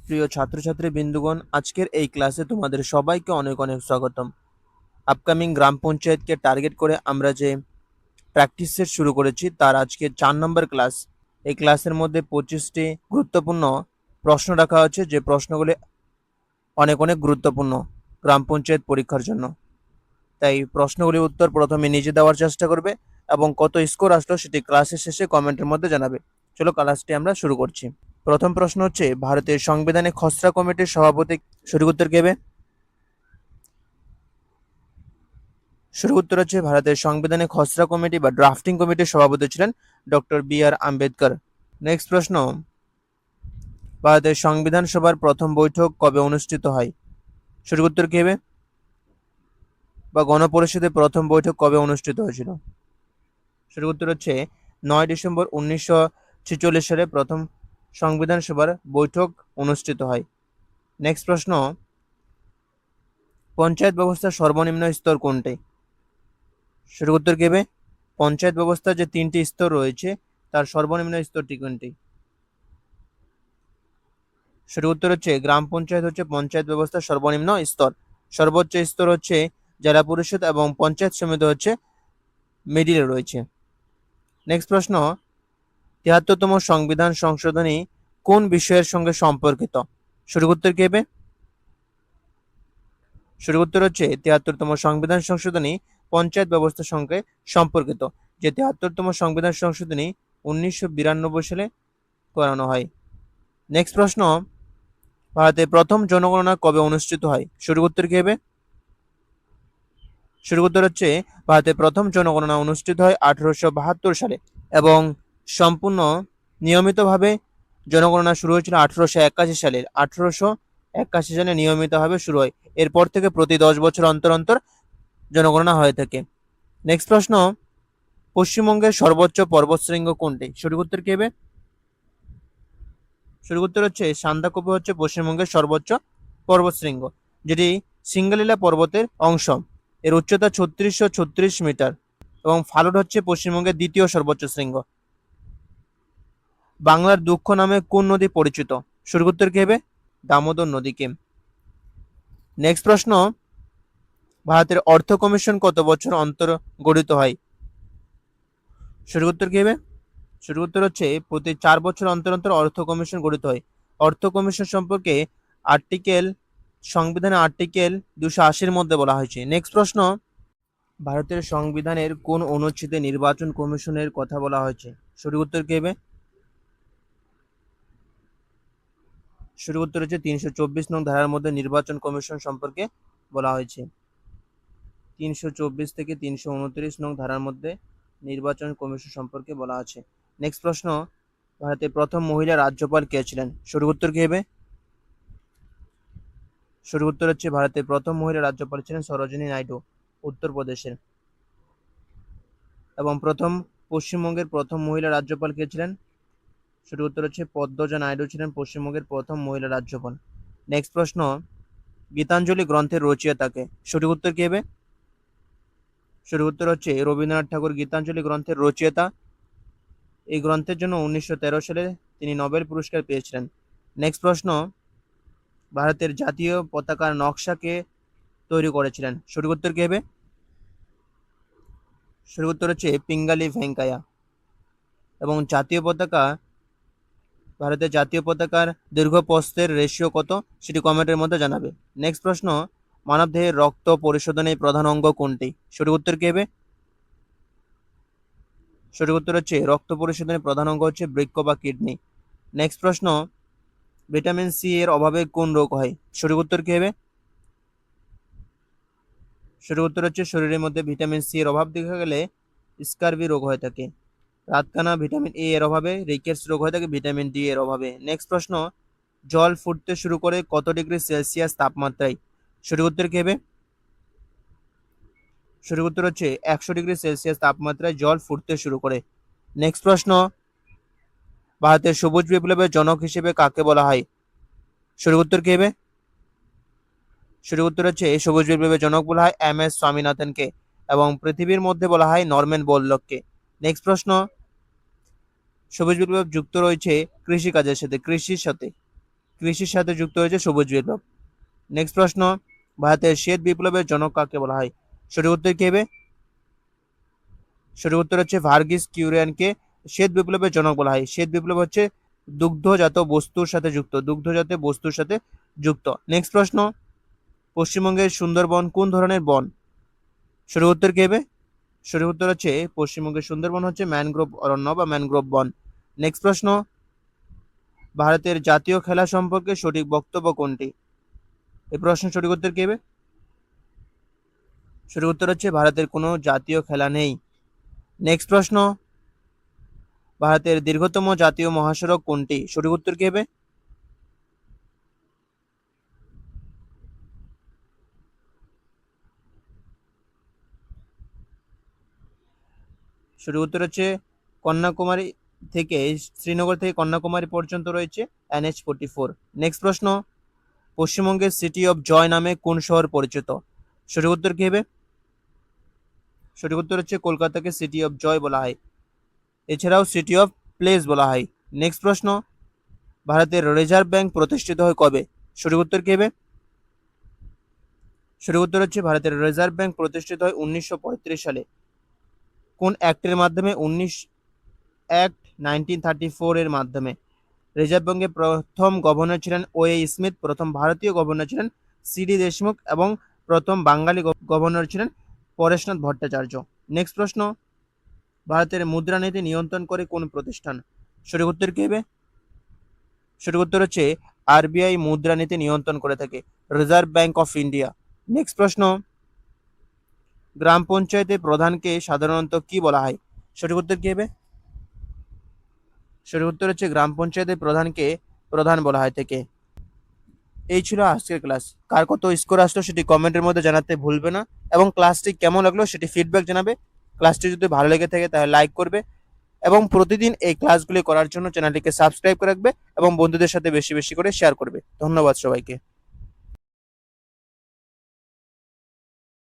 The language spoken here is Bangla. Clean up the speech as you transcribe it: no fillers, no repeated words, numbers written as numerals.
প্রিয় ছাত্রছাত্রী বিন্দুগণ, আজকের এই ক্লাসে তোমাদের সবাইকে অনেক অনেক স্বাগতম। আপকামিং গ্রাম পঞ্চায়েতকে টার্গেট করে আমরা যে প্র্যাকটিস সেট শুরু করেছি তার আজকে 4 নম্বর ক্লাস। এই ক্লাসের মধ্যে 25টি গুরুত্বপূর্ণ প্রশ্ন রাখা হচ্ছে, যে প্রশ্নগুলি অনেক অনেক গুরুত্বপূর্ণ গ্রাম পঞ্চায়েত পরীক্ষার জন্য। তাই প্রশ্নগুলির উত্তর প্রথমে নিজে দেওয়ার চেষ্টা করবে এবং কত স্কোর আসলো সেটি ক্লাসের শেষে কমেন্টের মধ্যে জানাবে। চলো ক্লাসটি আমরা শুরু করছি। প্রথম প্রশ্ন হচ্ছে, ভারতের সংবিধানে খসড়া কমিটির সভাপতি সঠিক উত্তর কে হবে? সঠিক উত্তর হচ্ছে, ভারতের সংবিধানে খসড়া কমিটি বা ড্রাফটিং কমিটির সভাপতি ছিলেন ডক্টর বি.আর. আম্বেদকর। নেক্সট প্রশ্ন, ভারতের সংবিধান সভার প্রথম বৈঠক কবে অনুষ্ঠিত হয়? সঠিক উত্তর কি হবে? বা গণপরিষদের প্রথম বৈঠক কবে অনুষ্ঠিত হয়েছিল? সঠিক উত্তর হচ্ছে 9 ডিসেম্বর 1946 সালে প্রথম সংবিধান সভার বৈঠক অনুষ্ঠিত হয়। নেক্সট প্রশ্ন, পঞ্চায়েত ব্যবস্থার সর্বনিম্ন স্তর কোনটি? সঠিক উত্তর কি হবে? পঞ্চায়েত ব্যবস্থার যে 3টি স্তর রয়েছে তার সর্বনিম্ন স্তরটি কোনটি? সঠিক উত্তর হচ্ছে, গ্রাম পঞ্চায়েত হচ্ছে পঞ্চায়েত ব্যবস্থার সর্বনিম্ন স্তর। সর্বোচ্চ স্তর হচ্ছে জেলা পরিষদ এবং পঞ্চায়েত সমিতি হচ্ছে মিডিলে রয়েছে। নেক্সট প্রশ্ন, 73তম সংবিধান সংশোধনী কোন বিষয়ের সঙ্গে সম্পর্কিত? সঠিক উত্তর কি হবে? সঠিক উত্তর হচ্ছে 73তম সংবিধান সংশোধনী পঞ্চায়েত ব্যবস্থার সঙ্গে সম্পর্কিত। যে 73তম সংবিধান সংশোধনী 1992 সালে করানো হয়। নেক্সট প্রশ্ন, ভারতে প্রথম জনগণনা কবে অনুষ্ঠিত হয়? সঠিক উত্তর কি হবে? সঠিক উত্তর হচ্ছে, ভারতে প্রথম জনগণনা অনুষ্ঠিত হয় 1872 সালে এবং সম্পূর্ণ নিয়মিতভাবে জনগণনা শুরু হয়েছিল 1881 সালে। 1881 সালে নিয়মিতভাবে শুরু হয়। এরপর থেকে প্রতি 10 বছর অন্তর অন্তর জনগণনা হয়ে থাকে। নেক্সট প্রশ্ন, পশ্চিমবঙ্গের সর্বোচ্চ পর্বতশৃঙ্গ কোনটি? সঠিক উত্তর কি হবে? সঠিক উত্তর হচ্ছে, সান্দাকফু হচ্ছে পশ্চিমবঙ্গের সর্বোচ্চ পর্বতশৃঙ্গ, যেটি সিঙ্গালীলা পর্বতের অংশ। এর উচ্চতা 3636 মিটার এবং ফালুট হচ্ছে পশ্চিমবঙ্গের দ্বিতীয় সর্বোচ্চ শৃঙ্গ। বাংলার দুঃখ নামে কোন নদী পরিচিত? সঠিক উত্তর কি হবে? দামোদর নদীকে। নেক্সট প্রশ্ন, ভারতের অর্থ কমিশন কত বছর অন্তর গঠিত হয়? সঠিক উত্তর কি হবে? সঠিক উত্তর হচ্ছে, প্রতি 4 বছর অন্তর অন্তর অর্থ কমিশন গঠিত হয়। অর্থ কমিশন সম্পর্কে সংবিধানের আর্টিকেল 280-র মধ্যে বলা হয়েছে। নেক্সট প্রশ্ন, ভারতের সংবিধানের কোন অনুচ্ছেদে নির্বাচন কমিশনের কথা বলা হয়েছে? সঠিক উত্তর কি হবে? সঠিক উত্তর হচ্ছে 324 নং ধারার মধ্যে নির্বাচন কমিশন সম্পর্কে বলা হয়েছে। 324 থেকে 329 নং ধারার মধ্যে নির্বাচন কমিশন সম্পর্কে বলা আছে। নেক্সট প্রশ্ন, ভারতের প্রথম মহিলা রাজ্যপাল কে ছিলেন? সঠিক উত্তর কি হবে? সঠিক উত্তর হচ্ছে, ভারতের প্রথম মহিলা রাজ্যপাল ছিলেন সরোজিনী নাইডু, উত্তরপ্রদেশের। এবং পশ্চিমবঙ্গের প্রথম মহিলা রাজ্যপাল কে ছিলেন? সঠিক উত্তর হচ্ছে, পদ্মজা নাইডু ছিলেন পশ্চিমবঙ্গের প্রথম মহিলা রাজ্যপাল। নেক্সট প্রশ্ন, গীতাঞ্জলি গ্রন্থের রচয়িতা কে? সঠিক উত্তর কি হবে? সঠিক উত্তর হচ্ছে, রবীন্দ্রনাথ ঠাকুর গীতাঞ্জলি গ্রন্থের রচয়িতা। এই গ্রন্থের জন্য 1913 সালে তিনি নোবেল পুরস্কার পেয়েছিলেন। নেক্সট প্রশ্ন, ভারতের জাতীয় পতাকার নকশা কে তৈরি করেছিলেন? সঠিক উত্তর কি হবে? সঠিক উত্তর হচ্ছে, পিঙ্গালি ভেঙ্কাইয়া। এবং ভারতের জাতীয় পতাকার দৈর্ঘ্য প্রস্থের রেশিও কত সেটি কমেন্টের মধ্যে জানাবে। নেক্সট প্রশ্ন, মানবদেহের রক্ত পরিশোধনের প্রধান অঙ্গ কোনটি? সঠিক উত্তর কি হবে? সঠিক উত্তর হচ্ছে, রক্ত পরিশোধনের প্রধান অঙ্গ হচ্ছে বৃক্ক বা কিডনি। নেক্সট প্রশ্ন, ভিটামিন সি এর অভাবে কোন রোগ হয়? সঠিক উত্তর কি হবে? সঠিক উত্তর হচ্ছে, শরীরের মধ্যে ভিটামিন সি এর অভাব দেখা গেলে স্কারবি রোগ হয়ে থাকে। রাতকানা ভিটামিন এ এর অভাবে, রিকেটস রোগ হয়ে থাকে ভিটামিন ডি এর অভাবে। নেক্সট প্রশ্ন, জল ফুটতে শুরু করে কত ডিগ্রি সেলসিয়াস তাপমাত্রায়? সঠিক উত্তর কি হবে? সঠিক উত্তর হচ্ছে, 100 ডিগ্রি সেলসিয়াস তাপমাত্রায় জল ফুটতে শুরু করে। নেক্সট প্রশ্ন, ভারতের সবুজ বিপ্লবের জনক হিসেবে কাকে বলা হয়? সঠিক উত্তর কি হবে? সঠিক উত্তর হচ্ছে, এই সবুজ বিপ্লবের জনক বলা হয় এম.এস. স্বামীনাথনকে এবং পৃথিবীর মধ্যে বলা হয় নরম্যান বোরলগকে। নেক্সট প্রশ্ন, সবুজ বিপ্লব যুক্ত রয়েছে কৃষির সাথে। কৃষির সাথে যুক্ত হয়েছে সবুজ বিপ্লব। নেক্সট প্রশ্ন, ভারতের শ্বেত বিপ্লবের জনক কাকে বলা হয়? সঠিক উত্তর কি হবে? সঠিক উত্তর হচ্ছে ভার্গিস কিউরিয়ানকে শ্বেত বিপ্লবের জনক বলা হয়। শ্বেত বিপ্লব হচ্ছে দুগ্ধজাত বস্তুর সাথে যুক্ত, দুগ্ধজাত বস্তুর সাথে যুক্ত। নেক্সট প্রশ্ন, পশ্চিমবঙ্গের সুন্দরবন কোন ধরনের বন? সঠিক উত্তর কি হবে? সঠিক উত্তর হচ্ছে পশ্চিমবঙ্গের সুন্দরবন হচ্ছে ম্যানগ্রোভ অরণ্য বা ম্যানগ্রোভ বন। নেক্সট প্রশ্ন, ভারতের জাতীয় খেলা সম্পর্কে সঠিক বক্তব্য কোনটি? এই প্রশ্নের সঠিক উত্তর কি হবে? সঠিক উত্তর হচ্ছে ভারতের কোনো জাতীয় খেলা নেই। নেক্সট প্রশ্ন, ভারতের দীর্ঘতম জাতীয় মহাসড়ক কোনটি? সঠিক উত্তর কি হবে? সঠিক উত্তর হচ্ছে কন্যাকুমারী থেকে, শ্রীনগর থেকে কন্যাকুমারী পর্যন্ত রয়েছে NH-44। নেক্সট প্রশ্ন, পশ্চিমবঙ্গের সিটি অফ জয় নামে কোন শহর পরিচিত? সঠিক উত্তর কি হবে? সঠিক উত্তর হচ্ছে কলকাতাকে সিটি অফ জয় বলা হয়। এছাড়াও সিটি অফ প্লেস বলা হয়। নেক্সট প্রশ্ন, ভারতের রিজার্ভ ব্যাংক প্রতিষ্ঠিত হয় কবে? সঠিক উত্তর কি হবে? সঠিক উত্তর হচ্ছে ভারতের রিজার্ভ ব্যাংক প্রতিষ্ঠিত হয় 1935 সালে। কোন অ্যাক্টের মাধ্যমে? 1934 এর মাধ্যমে। রিজার্ভ ব্যাংকের প্রথম গভর্নর ছিলেন O.A. স্মিথ, প্রথম ভারতীয় গভর্নর ছিলেন C.D. দেশমুখ এবং প্রথম বাঙালি গভর্নর ছিলেন পরেশনাথ ভট্টাচার্য। নেক্সট প্রশ্ন, ভারতের মুদ্রানীতি নিয়ন্ত্রণ করে কোন প্রতিষ্ঠান? সঠিক উত্তর কি হবে? সঠিক উত্তর হচ্ছে RBI মুদ্রানীতি নিয়ন্ত্রণ করে থাকে, reserve bank of India. Next প্রশ্ন, গ্রাম পঞ্চায়েতের প্রধানকে সাধারণত কি বলা হয়? সঠিক উত্তর কি হবে? সঠিক উত্তর হচ্ছে গ্রাম পঞ্চায়েতের প্রধানকে প্রধান বলা হয় থেকে। এই ছিল আজকের ক্লাস। কার কত স্কোর আসলো সেটি কমেন্টের মধ্যে জানাতে ভুলবে না, এবং ক্লাসটি কেমন লাগলো সেটি ফিডব্যাক জানাবে। ক্লাসটি যদি ভালো লেগে থাকে তাহলে লাইক করবে, এবং প্রতিদিন এই ক্লাসগুলি করার জন্য চ্যানেলটিকে সাবস্ক্রাইব করে রাখবে এবং বন্ধুদের সাথে বেশি বেশি করে শেয়ার করবে। ধন্যবাদ সবাইকে।